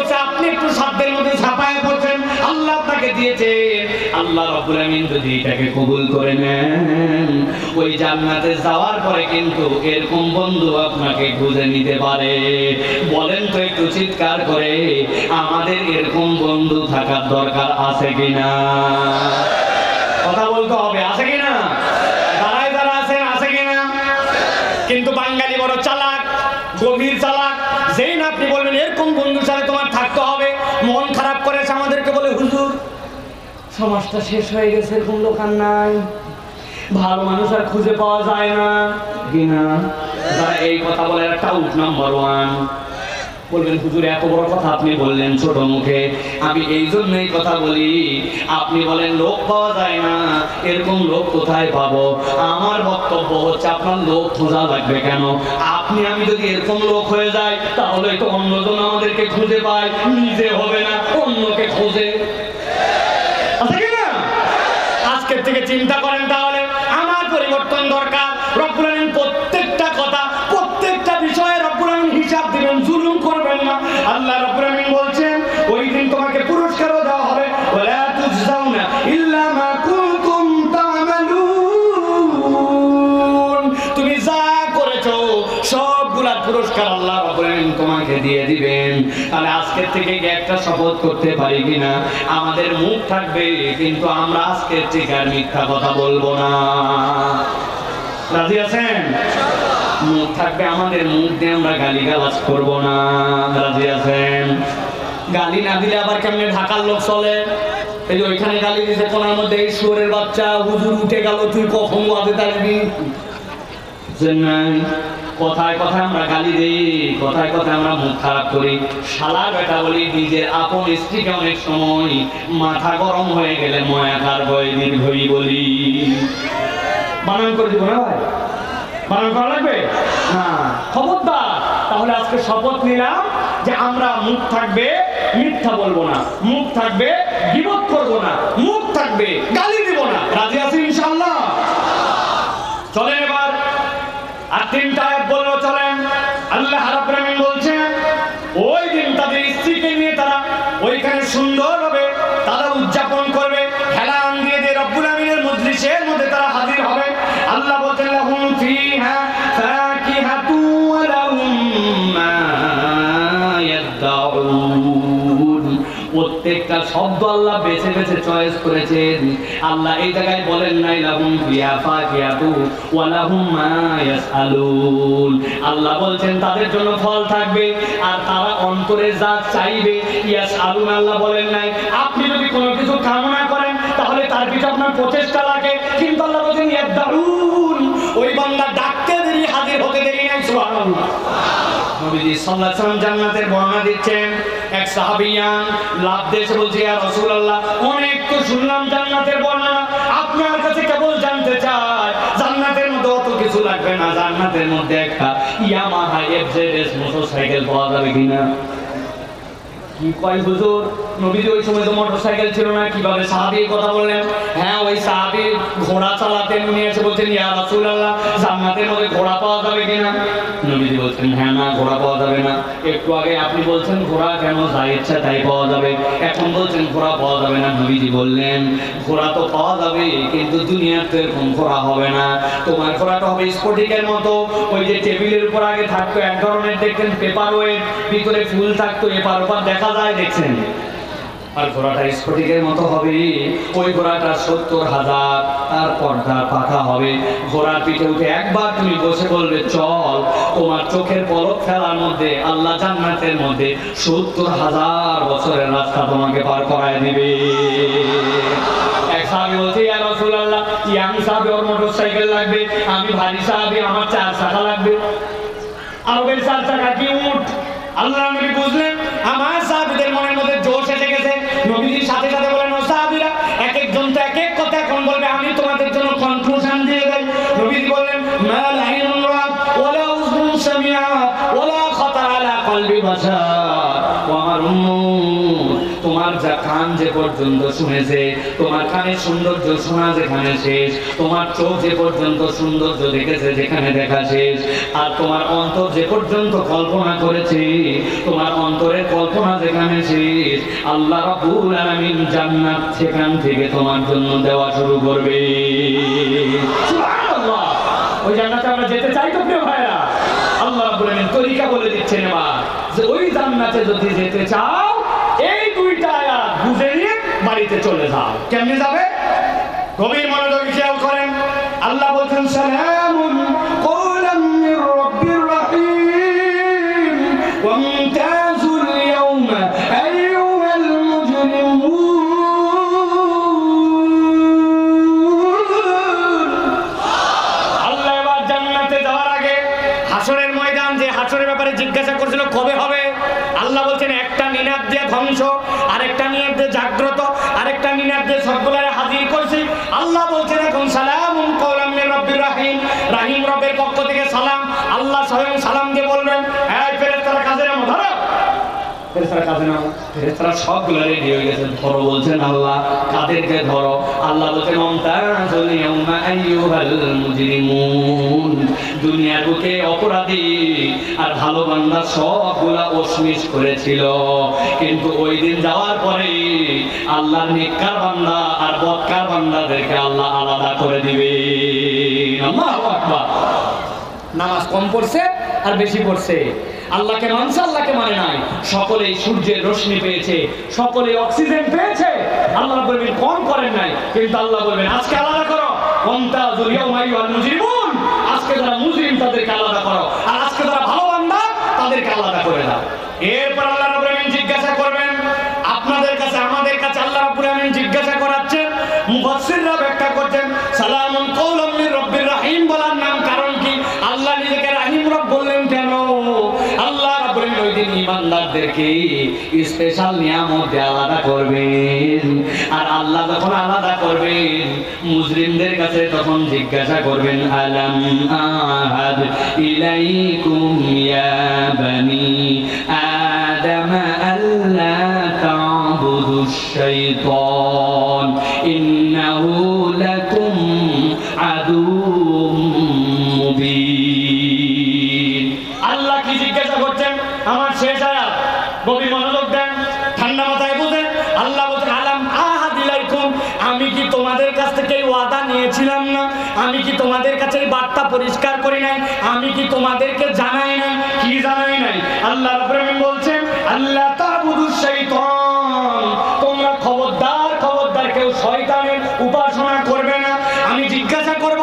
করছে, আপনি একটু সাধ্যের মধ্যে ঝাঁপায় পড়ছেন, আল্লাহ আপনাকে দিয়েছে। আল্লাহ রাব্বুল আমিন যদি এটাকে কবুল করে নেন, ওই জান্নাতে যাওয়ার পরে কিন্তু এরকম বন্ধু আপনাকে খুঁজে নিতে পারে। বলেন তো একটু চিৎকার করে, আমাদের এরকম বন্ধু থাকার দরকার আছে কিনা? কথা বলতে হবে, আছে কিনা? দাঁড়ায় যারা আছেন, আছে কিনা? কিন্তু বাঙালি বড় চালাক, গভীর চালাক। যেই না আপনি বলবেন এরকম বন্ধুর সাথে তোমার থাকতে হবে, মন খারাপ করেছে, আমাদেরকে বলে হুজুর সমাজটা শেষ হয়ে গেছে, এরকম লোক আর নাই, ভালো মানুষ আর খুঁজে পাওয়া যায় না কিনা? যারা এই কথা বলে একটা আউট নাম্বার ওয়ান। বলবেন হুজুর এত বড় কথা আপনি বললেন ছোট মুখে। আমি এই জন্যই কথা বলি, আপনি বলেন লোক পাওয়া যায় না, এরকম লোক কোথায় পাবো? আমার বক্তব্য হচ্ছে আপনার লোক খোঁজা লাগবে কেন? আপনি আমি যদি এরকম লোক হয়ে যাই, তাহলে তো অন্যজন আমাদেরকে খুঁজে পায়, নিজে হবে না অন্যকে খোঁজে। আজকের থেকে চিন্তা করেন, তাহলে আমার পরিবর্তন দরকার। রব্বুল আমিন প্রত্যেকটা কথা, প্রত্যেকটা বিষয়ে রব্বুল আমিন হিসাব দিবেন, জুলুম করবেন না। আল্লাহ রব্বুল আমিন বলছেন ওই দিন তোমাকে পুরস্কারও দেওয়া হবে, ওয়ালা তুজজাউনা ইল্লা মা কুনতুম তা'মালুন। তুমি যা করেছো সবগুলা পুরস্কার আল্লাহ রব্বুল আমিন তোমাকে দিয়ে দিবেন। তাহলে আজকের থেকে একটা শপথ করতে পারি কিনা, আমাদের মুখ থাকবে কিন্তু আমরা আজকের থেকে আর মিথ্যা কথা বলবো না। রাজি আছেন? মুখ থাকবে আমাদের, মুখ দিয়ে আমরা গালিগালাজ করবো না। রাজি আছেন? গালি না দিলে আবার কেমনে ঢাকার লোক চলে? এই যে ওইখানে গালি দিতে কোনার মধ্যে, এই শুয়োরের বাচ্চা হুজুর উঠে গেল, তুই কখন ওয়াজে দাঁড়াবি? কথায় কথায় আমরা গালি দিই, কথায় কথায় আমরা মুখ খারাপ করি, শালা বেটা বলি। নিজের আপন স্ত্রীকে অনেক সময় মাথা গরম হয়ে গেলে ময়াকার বয়ে দীর্ঘই বলি। বানান করে দিব না ভাই? বানান করা লাগবে না, খবরদার। তাহলে আজকে শপথ নিলাম যে আমরা মুখ থাকবে মিথ্যা বলবো না, মুখ থাকবে গীবত করবো না, মুখ থাকবে গালি দিব না। রাজি আছি ইনশাআল্লাহ? চলেন এবার আর তিনটা আয়াত বলবো, চলেন। আল্লাহ রাব্বুল আমিন বলছেন ওই দিন তাদের স্ত্রীকে নিয়ে তারা ওইখানে সুন্দরভাবে তারা উদযাপন করবে, হেলান দিয়ে দিয়ে রব্বুল আমিনের মজলিসের মধ্যে তারা হাজির হবে। আল্লাহ বলেন লাহুম ফিহা ফাকিহাতু ওয়া লাহুম মা ইয়াদউন। প্রত্যেকটা শব্দ আল্লাহ বেছে বেছে চয়েস করেছেন। আল্লাহ এই জায়গায় বলেন নাই লাহুম ফিহা ফাকিহাতু ওয়া লাহুম মা ইয়াসআলুন। আল্লাহ বলছেন তাদের জন্য ফল থাকবে আর তারা অন্তরে যা চাইবে। ইয়াসআলুন আল্লাহ বলেন নাই। আপনি যদি কোনো কিছু কামনা করেন তাহলে তার পিছনে আপনার প্রচেষ্টা লাগে, কিন্তু আল্লাহ বলেন ইয়াদউন, ওই বান্দা ডাকতে দেরি হাজির হতে দেরি নাই। সুবহানাল্লাহ। নবীজি সাল্লাল্লাহু আলাইহি ওয়াসাল্লাম জান্নাতের বর্ণনা দিচ্ছেন। এক সাহাবিয়ান লাভ দেশে বলছে, ইয়া রাসূলুল্লাহ অনেক তো শুনলাম জান্নাতের বর্ণনা, আপনার কাছে কেবল জানতে চাই জান্নাতের মধ্যে অত কিছু লাগবে না, জান্নাতের মধ্যে একটা ইয়ামাহা এফজেডএস মোটরসাইকেল পাওয়া যাবে কিনা? কি কয় হুজুর, নবীজি ওই সময় তো মোটরসাইকেল ছিল না, কিভাবে সাহাবী কথা বললেন? হ্যাঁ, ওই সাহাবী ঘোড়া চালাতেন, নিয়ে এসে বলছেন ইয়া রাসূলুল্লাহ জান্নাতের মধ্যে ঘোড়া পাওয়া যাবে কিনা? নবীজি বলছেন হ্যাঁ, না ঘোড়া পাওয়া যাবে না। একটু আগে আপনি বলছেন ঘোড়া কেন, যা ইচ্ছা তাই পাওয়া যাবে, এখন বলছেন ঘোড়া পাওয়া যাবে না। নবীজি বললেন ঘোড়া তো পাওয়া যাবে, কিন্তু দুনিয়াতে এরকম ঘোড়া হবে না। তোমার ঘোড়াটা হবে স্ফটিকের মতো, ওই যে টেবিলের উপর আগে থাকতো এক ধরনের, দেখতেন পেপার ওয়েট, ভিতরে ফুল থাকতো, এপার ওপার দেখা যায়, দেখছেন? আর ঘোড়াটা স্ফটিকের মতো হবে। ওই ঘোড়াটা ৭০,০০০, তার পর্দা পাখা হবে। ঘোড়ার পিঠে উঠে একবার তুমি বসে বলবে চল, তোমার চোখের পলক ফেলার মধ্যে আল্লাহ জান্নাতের মধ্যে ৭০,০০০ বছরের রাস্তা তোমাকে পার করায় দিবে। এক সাহাবী বলছে ইয়া রাসূলুল্লাহ, ইয়াং সাহাবী ওর মোটরসাইকেল লাগবে, আমি ভারী সাহাবী আমার ৪ চাকা লাগবে। আরবের ৪ চাকা কি উট? আল্লাহ নবী বুঝলেন আমার সাহাবীদের মনের মধ্যে জোশ এসে গেছে। নবীজির সাথে সাথে বলেন ও সাহাবীরা, এক একজন তো এক এক কথা এখন বলবে, আমি তোমাদের জন্য কনক্লুশন দিয়ে দেই। নবীজি বললেন মা লাইনুন রাত ওয়ালা উযুন সামিআত ওয়ালা খাতার আলা কলবি বাশার ওয়া আমার উম্মত, তোমার যা কান কান যে পর্যন্ত শুনেছে, তোমার কানের সৌন্দর্য শোনা যেখানে শেষ, তোমার চোখ যে পর্যন্ত সৌন্দর্য দেখেছে যেখানে দেখা শেষ, আর তোমার অন্তর যে পর্যন্ত কল্পনা করেছে, তোমার অন্তরের কল্পনা যেখানে শেষ, আল্লাহ রাব্বুল আলামিন জান্নাত সেখান থেকে তোমার জন্য দেওয়া শুরু করবে। সুবহানাল্লাহ। ওই জান্নাতে আমরা যেতে চাই তো প্রিয় ভাইরা? আল্লাহ রাব্বুল আলামিন তরিকা বলে দিচ্ছেন এবার যে ওই জান্নাতে যদি যেতে চাও এই দুইটা আয়াত বুঝে নিয়ে বাড়িতে চলে যাও। কেমনে যাবে? গভীর মনোযোগ খেয়াল করেন। আল্লাহ বলছেন সালামুন কওলাম মির রাব্বির রাহিম ওয়া মুমতাজুল ইয়াওমা আইয়ুহাল মুজরিমুন। আল্লাহ এবার জান্নাতে যাওয়ার আগে হাসরের ময়দান, যে হাসরের ব্যাপারে জিজ্ঞাসা করছিল কবে হবে, আল্লাহ বলছেন একটা নিনাদ দিয়ে ধ্বংস, আরেকটা নিনাদ দিয়ে জাগ্রত, আরেকটা নিনাদ দিয়ে সবগুলারে হাজির করছি। আল্লাহ বলছেন এখন সালামুন কওলাম মির রাব্বির রাহিম, রাহিম রবের পক্ষ থেকে সালাম। আল্লাহ স্বয়ং সালাম দিয়ে বলবেন এই ফেরেশতারা কাজে নামো, ধরো। ফেরেশতারা কাজে নামো। ফেরেশতারা সবগুলা রেডি হয়ে গেছে, ধরো বলছেন আল্লাহ। কাদেরকে ধরো? আল্লাহ বলছেন মুমতাজুল ইয়াওমা আইয়ুহাল মুজরিমুন। দুনিয়ার বুকে অপরাধী আর ভালো বান্দা সবগুলা ওসমিস করেছিল, কিন্তু ওই দিন যাওয়ার পরে আল্লাহর নেককার বান্দা আর বদকার বান্দাদেরকে আল্লাহ আলাদা করে দিবে। আল্লাহু আকবার। নামাজ কম পড়ছে আর বেশি পড়ছে, আল্লাহকে মানছে আল্লাহকে মানে নাই, সকলেই সূর্যের রশ্মি পেয়েছে, সকলে অক্সিজেন পেয়েছে, আল্লাহ বলবেন কম করেন নাই, কিন্তু আল্লাহ বলবেন আজকে আলাদা করো। মুমতাজুল ইয়াওমা আইয়ুহাল মুজরিমুন। আজকে যারা মুজরিম তাদেরকে আলাদা করো, আর আজকে যারা ভালো বান্দা তাদেরকে আলাদা করে দাও। এরপর আল্লাহ রাব্বুল আলামিন জিজ্ঞাসা করবেন আপনাদের কাছে, আমাদের কাছে আল্লাহ রাব্বুল আলামিন জিজ্ঞাসা করাচ্ছেন। মুফাসসিররা ব্যাখ্যা করছেন সালামুন কওলাম মির রাব্বির রাহিম বলার নাম কারণ কি? আল্লাহ নিজেকে রাহিম রব বললেন কেন? আল্লাহ রাব্বুল আলামিন ওই দিন ঈমানদারদেরকে স্পেশাল নিয়ামত দিয়ে আলাদা করবেন, আর আল্লাহ যখন আলাদা করবেন মুজরিমদের কাছে তখন জিজ্ঞাসা করবেন আলাম আহাদ ইলাইকুম ইয়া বানি আদম আল্লা তা'বুদুশ শাইতান ইন্নাহু লাকুম আদুউম মুবিন। আল্লাহ কি জিজ্ঞাসা করছেন? আমার শেষ আয়াত, গভীর মনোযোগ দেন, ঠান্ডা মাথায় বুঝেন। আল্লাহ বলছেন আলাম আহাদ ইলাইকুম, আমি কি তোমাদের কাছ থেকে ওয়াদা নিয়েছিলাম না? আমি কি তোমাদের কাছে বার্তা পরিষ্কার করি নাই? আমি কি তোমাদেরকে জানাই নাই? কি জানাই নাই? আল্লাহ রাব্বুল আলামিন বলছেন আল্লাহ তা'বুদুশ শাইতান, তোমরা খবরদার খবরদার কেউ শয়তানের উপাসনা করবে না। আমি জিজ্ঞাসা করব,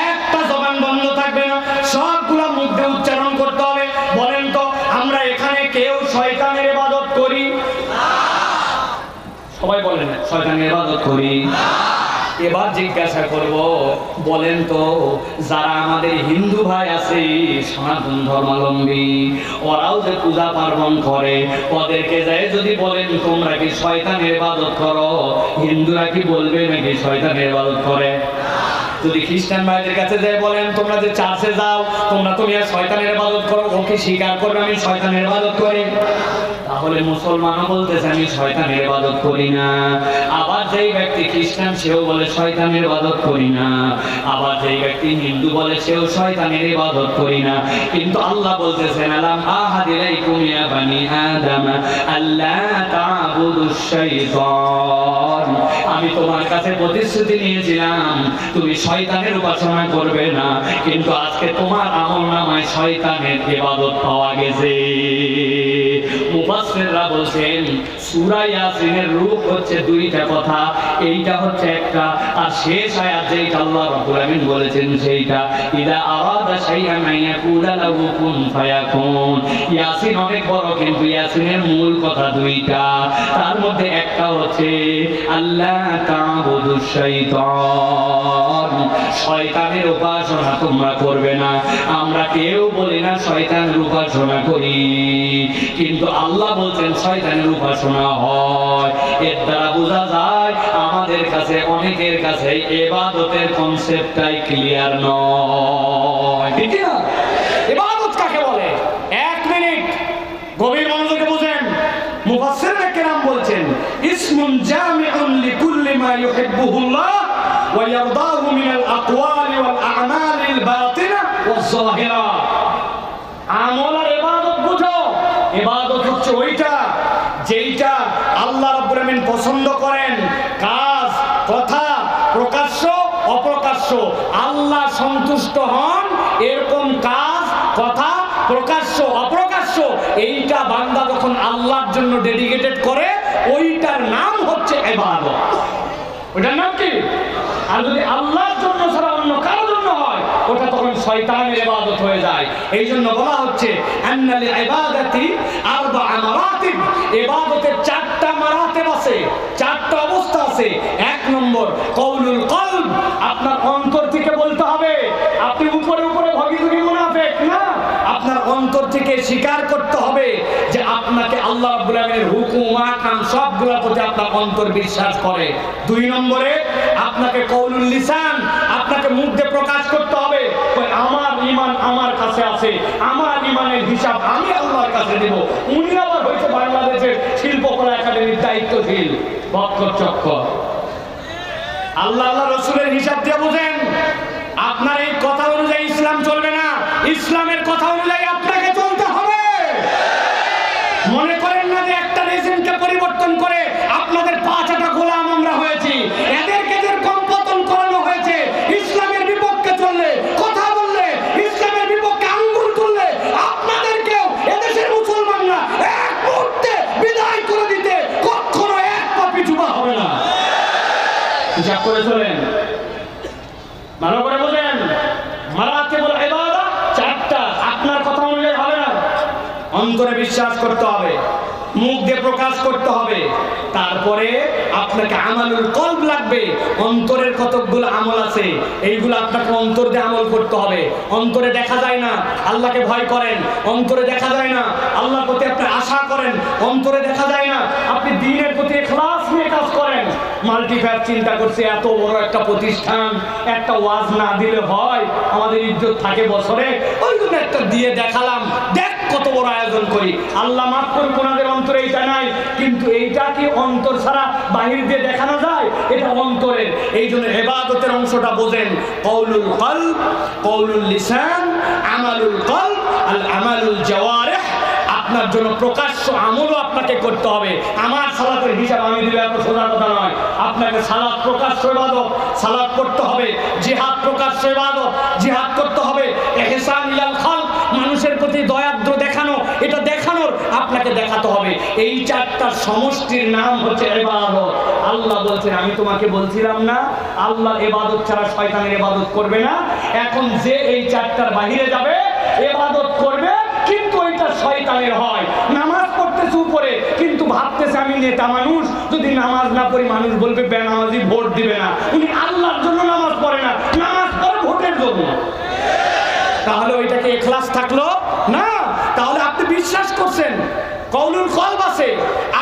একটা জবান বন্ধ থাকবে না, সবগুলা মুখ দিয়ে উচ্চারণ করতে হবে। বলেন তো আমরা এখানে কেউ শয়তানের ইবাদত করি? সবাই বলেন শয়তানের ইবাদত করি। এবার জিজ্ঞাসা করব, বলেন তো যারা আমাদের হিন্দু ভাই আছে সনাতন ধর্মাবলম্বী, ওরাও যে পূজা পার্বণ করে, ওদেরকে যায় যদি বলেন তোমরা কি শয়তানের ইবাদত করো, হিন্দুরা কি বলবে নাকি শয়তানের ইবাদত করে? যদি খ্রিস্টান ভাইদের কাছে যায় বলেন তোমরা যে চার্চে যাও তোমরা তো শয়তানের ইবাদত করো, ও কি স্বীকার করবে আমি শয়তানের ইবাদত করি? তাহলে মুসলমানও বলতেছে আমি শয়তানের ইবাদত করি না। আবার যেই ব্যক্তি খ্রিস্টান সেও বলে শয়তানের ইবাদত করি না, আবার যেই ব্যক্তি হিন্দু বলে সেও শয়তানের ইবাদত করি না। কিন্তু আল্লাহ বলতেছেন আলাম আহাদ ইলাইকুম ইয়া বানি আদম আল্লা তা'বুদুশ শাইতান, আমি তোমার কাছে প্রতিশ্রুতি নিয়েছিলাম তুমি শয়তানের উপাসনা করবে না, কিন্তু আজকে তোমার আমলনামায় শয়তানের ইবাদত পাওয়া গেছে। মুফাসসিররা বলছেন সূরা ইয়াসিনের রূপ হচ্ছে দুইটা কথা, এইটা হচ্ছে একটা, আর শেষ আয়াত যেটা আল্লাহ রাব্বুল আলামিন বলেছেন সেইটা ইদা আরাদা শাইআন ইয়াকুলা লাহু কুন ফায়াকুন। ইয়াসিন অনেক বড়, কিন্তু ইয়াসিনের মূল কথা দুইটা, তার মধ্যে একটা হচ্ছে আল্লাহ তা'বুদুশ শাইতান, শয়তানের উপাসনা তোমরা করবে না। আমরা কেউ বলি না শয়তানের উপাসনা করি, কিন্তু আল্লাহ বলছেন শয়তানের উপাসনা হয়। এর দ্বারা বোঝা যায় আমাদের কাছে অনেকের কাছে ইবাদতের কনসেপ্টটাই ক্লিয়ার নয়, ঠিক না? ইবাদত কাকে বলে? এক মিনিট গভীর মনোযোগে বুঝেন। মুফাসসিররা কেরাম বলছেন ইসমুন ইউহিব্বুহুল্লাহ ওয়া ইয়ারদাহু মিনাল আকওয়ালি ওয়াল আ'মালিল বাতিনা ওয়াজ যাহিরা। আমল আর ইবাদত বুঝো। ইবাদত হচ্ছে ওইটা যেইটা আল্লাহ রাব্বুল আমিন পছন্দ করেন, কাজ, কথা, প্রকাশ্য, অপ্রকাশ্য, আল্লাহ সন্তুষ্ট হন এরকম কাজ, কথা, প্রকাশ্য, অপ্রকাশ্য, এইটা বান্দা যখন আল্লাহর জন্য ডেডিকেটেড করে ওইটার নাম হচ্ছে ইবাদত। ওইটার নাম কি? আর যদি আল্লাহর জন্য ছাড়া অন্য কারোর জন্য হয় ওটা তখন শয়তানের ইবাদত হয়ে যায়। এই জন্য বলা হচ্ছে আন্নাল ইবাদাতি আরবা মারাতিব, ইবাদতের চারটা মারাতিব আছে, চারটা অবস্থা আছে। এক নম্বর কওলুল কলব, আপনার অন্তর থেকে বলতে হবে। আপনি উপরে উপরে ভগিতুকি মুনাফিক না, আপনার অন্তর থেকে স্বীকার করতে হবে যে আপনাকে আল্লাহ রাব্বুল আমিনের হুকুম আহকাম সবগুলোর প্রতি আপনার অন্তর বিশ্বাস করে। দুই নম্বরে আপনাকে কওলুল লিসান, আপনাকে মুখ দিয়ে প্রকাশ করতে হবে আমার ঈমান আমার কাছে আছে, আমার ঈমানের হিসাব আমি আল্লাহর কাছে দেব। উনি আবার হইছে বাংলাদেশের শিল্পকলা একাডেমির দায়িত্বশীল বক্তচক্কর। আল্লাহ আল্লাহ রাসূলের হিসাব দিয়ে বুঝেন। আপনার এই কথা অনুযায়ী ইসলাম চলবে না, ইসলামের কথা অনুযায়ী আপনাকে চলতে হবে। মনে করেন না যে একটা রেজিমকে পরিবর্তন করে আপনাদের পাঁচটা গোলাম আমরা হয়েছি, এদেরকে যেরকম পতন করানো হয়েছে ইসলামের বিপক্ষে চললে, কথা বললে, ইসলামের বিপক্ষে আঙ্গুল তুললে আপনাদেরকেও এদেশের মুসলমানরা এক মুহূর্তে বিদায় করে দিতে কখনো এক পা পিছু পা হবে না। হিসাব করে চলেন, ভালো করে বোঝেন। মারাতিবুল ইবাদা চারটা, আপনার কথা অনুযায়ী হবে না। অন্তরে বিশ্বাস করতে হবে, মুখ দিয়ে প্রকাশ করতে হবে, তারপরে আপনাকে আমালুল কলব লাগবে। অন্তরের কতগুলো আমল আছে, এইগুলো আপনাকে অন্তর দিয়ে আমল করতে হবে। অন্তরে দেখা যায় না আল্লাহকে ভয় করেন, অন্তরে দেখা যায় না আল্লাহর প্রতি আপনি আশা করেন, অন্তরে দেখা যায় না আপনি দ্বীনের প্রতি ইখলাস নিয়ে কাজ করেন। মাল্টিফ্যাট চিন্তা করছে এত বড় একটা প্রতিষ্ঠান, একটা ওয়াজ না দিলে হয়, আমাদের ইজ্জত থাকে বছরে, ওই জন্য একটা দিয়ে দেখালাম, দেখ কত বড় আয়োজন করি। আল্লাহ মাফ করুন, ওনাদের অন্তরে এইটা নাই। কিন্তু এইটা কি অন্তর ছাড়া বাহির দিয়ে দেখানো যায়? এটা অন্তরের। এই জন্য ইবাদতের অংশটা বোঝেন। কওলুল কলব, কওলুল লিসান, আমালুল কলব, আল আমালুল জাওয়ারিহ। আপনার জন্য প্রকাশ্য আমলও আপনাকে করতে হবে। আমার সালাতের হিসাব আমি দিলে এত সোজা কথা নয়। আপনাকে সালাত প্রকাশ্য ইবাদত, সালাত করতে হবে। জিহাদ প্রকাশ্য ইবাদত, জিহাদ করতে হবে। ইহসান ইলাল খালক, মানুষের প্রতি দয়াদ্র দেখানো, এটা দেখানোর আপনাকে দেখাতে হবে। এই চারটা সমষ্টির নাম হচ্ছে ইবাদত। আল্লাহ বলছেন আমি তোমাকে বলছিলাম না আল্লাহ ইবাদত ছাড়া শয়তানের ইবাদত করবে না? এখন যে এই চারটার বাহিরে যাবে ইবাদত করবে কিন্তু ওইটা শয়তানের হয়। নামাজ পড়তেছে উপরে কিন্তু ভাবতেছে আমি নেতা মানুষ, যদি নামাজ না পড়ি মানুষ বলবে বেনামাজি, ভোট দিবে না। উনি আল্লাহর জন্য নামাজ পড়ে না, নামাজ পড়ে ভোটের জন্য। তাহলে ওইটাকে ইখলাস থাকলো না। তাহলে আপনি বিশ্বাস করছেন, কওলুল কলব আছে,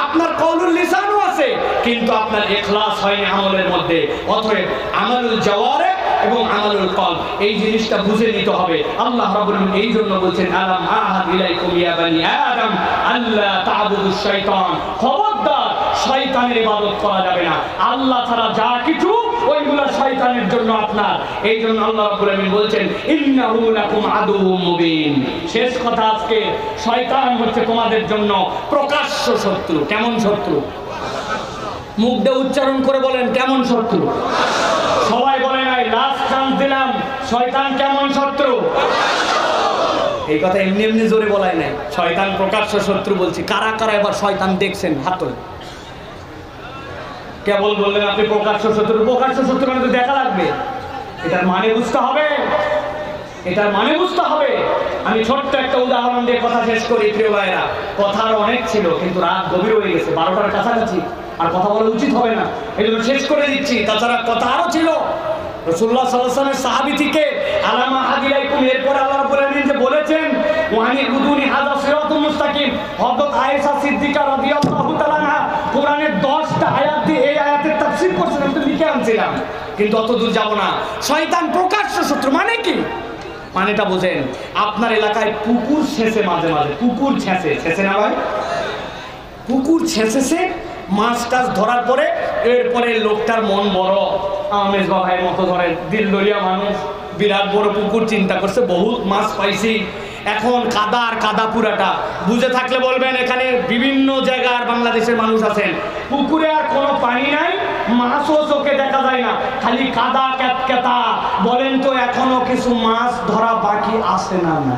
আপনার কওলুল লিসানও আছে, কিন্তু আপনার ইখলাস হয়নি আমলের মধ্যে। অতএব আমালুল জাওয়ারিহ এবং আমালুল কলব এই জিনিসটা বুঝে নিতে হবে। আল্লাহ রাব্বুল আলামিন এই জন্য বলছেন আলাম আহাদ ইলাইকুম ইয়া বানি আদম আল্লা তা'বুদুশ শাইতান, খবরদার শয়তানের ইবাদত করা যাবে না। আল্লাহ ছাড়া যা কিছু ওইগুলা শয়তানের জন্য আপনার। এই জন্য আল্লাহ রাব্বুল আলামিন বলছেন ইন্নাহু লাকুম আদুউম মুবিন। শেষ কথা আজকে, শয়তান হচ্ছে তোমাদের জন্য প্রকাশ্য শত্রু। কেমন শত্রু? মুখ দিয়ে উচ্চারণ করে বলেন কেমন শত্রু। সবাই বলে নাই, লাস্ট চান্স দিলাম, শয়তান কেমন শত্রু। এই কথা এমনি এমনি জোরে বলাই নাই, শয়তান প্রকাশ্য শত্রু বলছি। কারা কারা এবার শয়তান দেখছেন হাত তোলেন। কেবল বললেন আপনি প্রকাশ্য শত্রু। প্রকাশ্য শত্রু মানে তো দেখা লাগবে, এটার মানে বুঝতে হবে, এটার মানে বুঝতে হবে। আমি ছোট্ট একটা উদাহরণ দিয়ে কথা শেষ করি প্রিয় ভাইরা। কথা আরো অনেক ছিল কিন্তু রাত গভীর হয়ে গেছে, 12টার কাছাকাছি, আর কথা বলা উচিত হবে না, এই জন্য শেষ করে দিচ্ছি। তাছাড়া কথা আরো ছিল। রাসূলুল্লাহ সাল্লাল্লাহু আলাইহি ওয়াসাল্লামের সাহাবী থেকে আলামা আদিলাইকুম, এরপর আল্লাহ রাব্বুল আলামিন যে বলেছেন ওয়ানি উদুনি হাযা সিরাতুল মুস্তাকিম, হযরত আয়েশা সিদ্দিকা রাদিয়াল্লাহু তাআলা আনহা কোরআনের 10টা আয়াত দিয়ে এই আয়াতের তাফসীর করছেন, আমি তো লিখে আনছিলাম, কিন্তু অত দূর যাব না। শয়তান প্রকাশ্য শত্রু মানে কি? মানেটা বোঝেন। আপনার এলাকায় পুকুর ছেঁচে, মাঝে মাঝে পুকুর ছেঁচে, ছেঁচে না ভাই, পুকুর ছেঁচেছে, মাছ টাছ ধরার পরে এরপরে লোকটার মন বড়, আমেজ বাবাইয়ের মতো ধরেন দিল দরিয়া মানুষ, বিরাট বড় পুকুর চিন্তা করছে, বহুত মাছ পাইছি, এখন কাদা আর কাদা পুরাটা। বুঝে থাকলে বলবেন, এখানে বিভিন্ন জায়গার বাংলাদেশের মানুষ আছেন, পুকুরে আর কোনো পানি নাই, মাছও চোখে দেখা যায় না, খালি কাদা ক্যাতক্যাতা। বলেন তো এখনো কিছু মাছ ধরা বাকি আছে না? না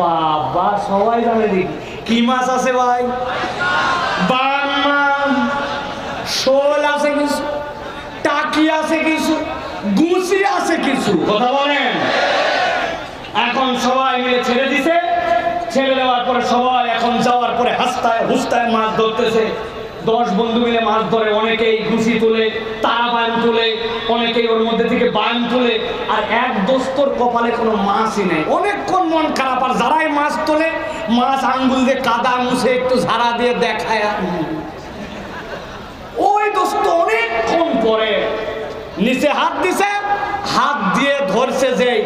বাবা, সবাই জানে দেখি কি মাছ আছে ভাই? বান মাছ, শোল আছে কিছু, টাকি আছে কিছু, গুছি আছে কিছু, কথা বলেন। এখন সবাই মিলে ছেড়ে দিছে, ছেড়ে দেওয়ার পরে সবাই এখন যাওয়ার পরে হাসতায় হুস্তায় মাছ ধরতেছে। 10 বন্ধু মিলে মাছ ধরে, অনেকেই ঘুষি তুলে, তারা বান তুলে, অনেকেই ওর মধ্যে থেকে বান তুলে, আর এক দোস্তর কপালে কোনো মাছই নেই। অনেকক্ষণ মন খারাপ, আর যারাই মাছ তোলে মাছ আঙ্গুল দিয়ে কাদা মুছে একটু ঝাড়া দিয়ে দেখায়, ওই দোস্ত অনেকক্ষণ পরে নিচে হাত দিছে, হাত দিয়ে ধরছে, যেই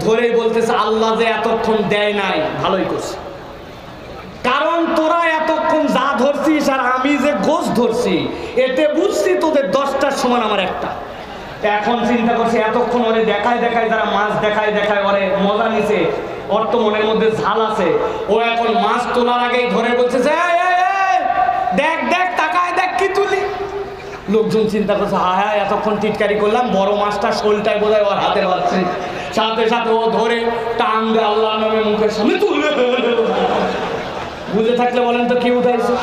ধরেই বলতেছে আল্লাহ যে এতক্ষণ দেয় নাই, ভালোই করছে, কারণ তোরা এতক্ষণ যা ধরছিস আর আমি যে গোছ ধরছি, এতে বুঝছি তোদের 10টার সমান আমার একটা। এখন চিন্তা করছে এতক্ষণ ওরে দেখায় দেখায়, যারা মাছ দেখায় দেখায় ওরে মজা নিছে, ওর তো মনের মধ্যে ঝাল আছে, ও এখন মাছ তোলার আগেই ধরে বলছে যে দেখ দেখ, তাকায় দেখ কি তুলি। লোকজন চিন্তা করছে হ্যাঁ হ্যাঁ, এতক্ষণ টিটকারি করলাম, বড় মাছটা শোলটায় বোধহয় ওর হাতে পাচ্ছে, সাথে সাথে ও ধরে টান দিয়ে আল্লাহ নামে মুখের সামনে তুলে। বুঝে থাকলে বলেন তো কি উঠাইছে?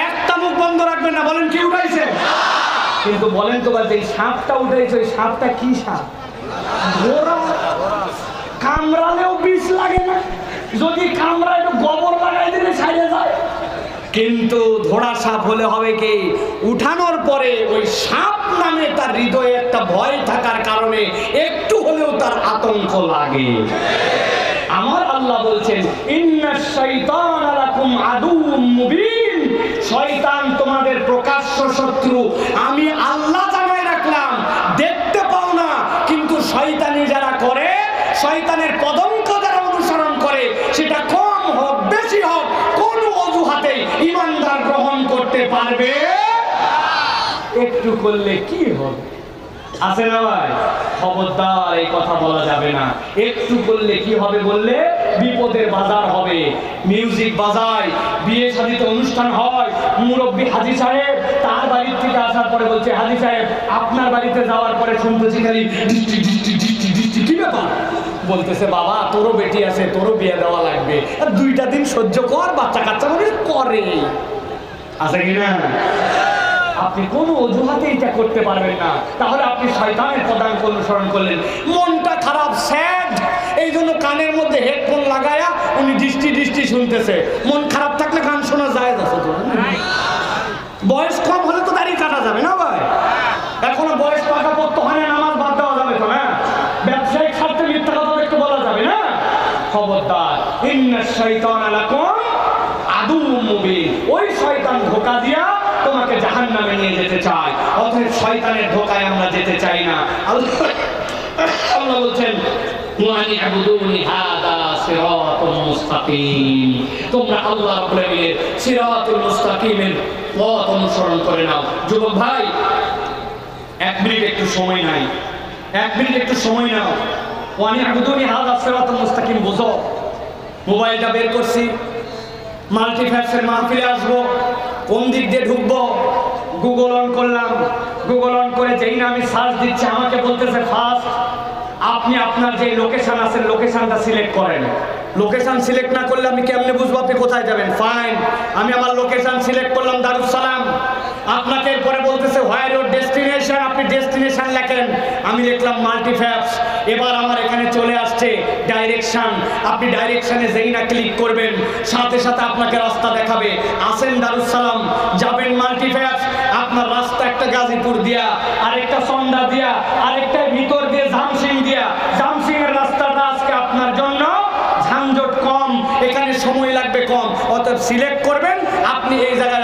একটা মুখ বন্ধ রাখবেন না, বলেন কি উঠাইছে? কিন্তু বলেন তো বলতে, এই সাপটা উঠাইছে, ওই সাপটা কি সাপ? ঘোড়া। কামড়ালেও বিষ লাগে না, যদি কামড়া একটু গোবর লাগাই দিলে ছাড়িয়ে যায়। কিন্তু ধোড়া সাপ হলে হবে কি, উঠানোর পরে ওই সাপ নামে তার হৃদয়ে একটা ভয় থাকার কারণে একটু হলেও তার আতঙ্ক লাগে। আমার আল্লাহ বলছেন ইন্নাশ শাইতানা লাকুম আদুউম মুবিন, শয়তান তোমাদের প্রকাশ্য শত্রু। আমি আল্লাহ জানাই রাখলাম, দেখতে পাও না, কিন্তু শয়তানি যারা করে, শয়তানের পদঙ্ক যারা অনুসরণ করে, সেটা কম হোক বেশি হোক, কোন অজুহাতে ঈমানদার গ্রহণ করতে পারবে? একটু করলে কি হবে? আছে না ভাই? খবরদার এই কথা বলা যাবে না। একটু করলে কি হবে বললে বিপদের বাজার হবে। মিউজিক বাজায়, বিয়ে শাদীতে অনুষ্ঠান হয়, মুরব্বী হাজী সাহেব তার বাড়ির থেকে আসার পরে বলছে হাজী সাহেব আপনার বাড়িতে যাওয়ার পরে শুনতেছি খালি ডিস্টি ডিস্টি ডিস্টি ডিস্টি। কি ব্যাপার? বলতেছে বাবা তোরও বেটি আছে, তোরও বিয়ে দেওয়া লাগবে, আর 2টা দিন সহ্য কর, বাচ্চা কাচ্চা মানে করে। আছে কিনা? আপনি কোনো অজুহাতে এটা করতে পারবেন না, তাহলে আপনি শয়তানের পদাঙ্ক অনুসরণ করলেন। মনটা খারাপ, স্যাড, এই জন্য কানের মধ্যে হেডফোন লাগায়া উনি দৃষ্টি দৃষ্টি শুনতেছে। মন খারাপ থাকলে গান শোনা যায় না। বয়স কম হলে তো দাড়ি কাটা যাবে না ভাই, এখনো বয়স পাকা পড়তে হয় না, নামাজ বাদ দেওয়া যাবে তো না, ব্যবসায়িক স্বার্থে মিথ্যা কথা একটু বলা যাবে না। খবরদার, ইন্নাশ শাইতানা লাকুম আদুউম মুবিন, ওই শয়তান ধোঁকা দিয়া তোমাকে জাহান্নামে নিয়ে যেতে চায়, অতএব শয়তানের ধোঁকায় আমরা যেতে চাই না। আল্লাহ বলছেন ওয়ানি আবুদুনি হাদা সিরাতুল মুস্তাকিম, তোমরা আল্লাহ রাব্বুল আলামিনের সিরাতুল মুস্তাকিমের পথ অনুসরণ করে নাও। যুবক ভাই 1 মিনিট একটু সময় নাই, 1 মিনিট একটু সময় নাও। ওয়ানি আবুদুনি হাদা সিরাতুল মুস্তাকিম বুঝো। মোবাইলটা বের করছি, মাল্টিফ্যাক্সের মাহফিলে আসবো, কোন দিক দিয়ে ঢুকবো, গুগল অন করলাম, গুগল অন করে যেই না আমি সার্চ দিচ্ছি, আমাকে বলতেছে ফার্স্ট আপনি আপনার যে লোকেশন আছে লোকেশনটা সিলেক্ট করেন। লোকেশন সিলেক্ট না করলে আমি কেমনে বুঝবো আপনি কোথায় যাবেন? ফাইন, আমি আমার লোকেশন সিলেক্ট করলাম দারুস সালাম। আপনাকে এরপরে বলতেছে হোয়ার ইউর ডেস্টিনেশন, আপনি ডেস্টিনেশন লেখেন, আমি লিখলাম মাল্টিফ্যাক্স। এবার আমার এখানে চলে আসছে ডাইরেকশন, আপনি ডাইরেকশনে যেই না ক্লিক করবেন সাথে সাথে আপনাকে রাস্তা দেখাবে। আসেন দারুস সালাম, যাবেন মাল্টিফ্যাক্স, আপনার রাস্তা একটা গাজীপুর দিয়া, আরেকটা সন্ধ্যা দিয়া, আরেকটা ভিতর দিয়ে জামসিং দিয়া। জামসিং এর রাস্তাটা আজকে আপনার জন্য ঝামজট কম, এখানে সময় লাগবে কম, অতএব সিলেক্ট করবেন আপনি এই জায়গায়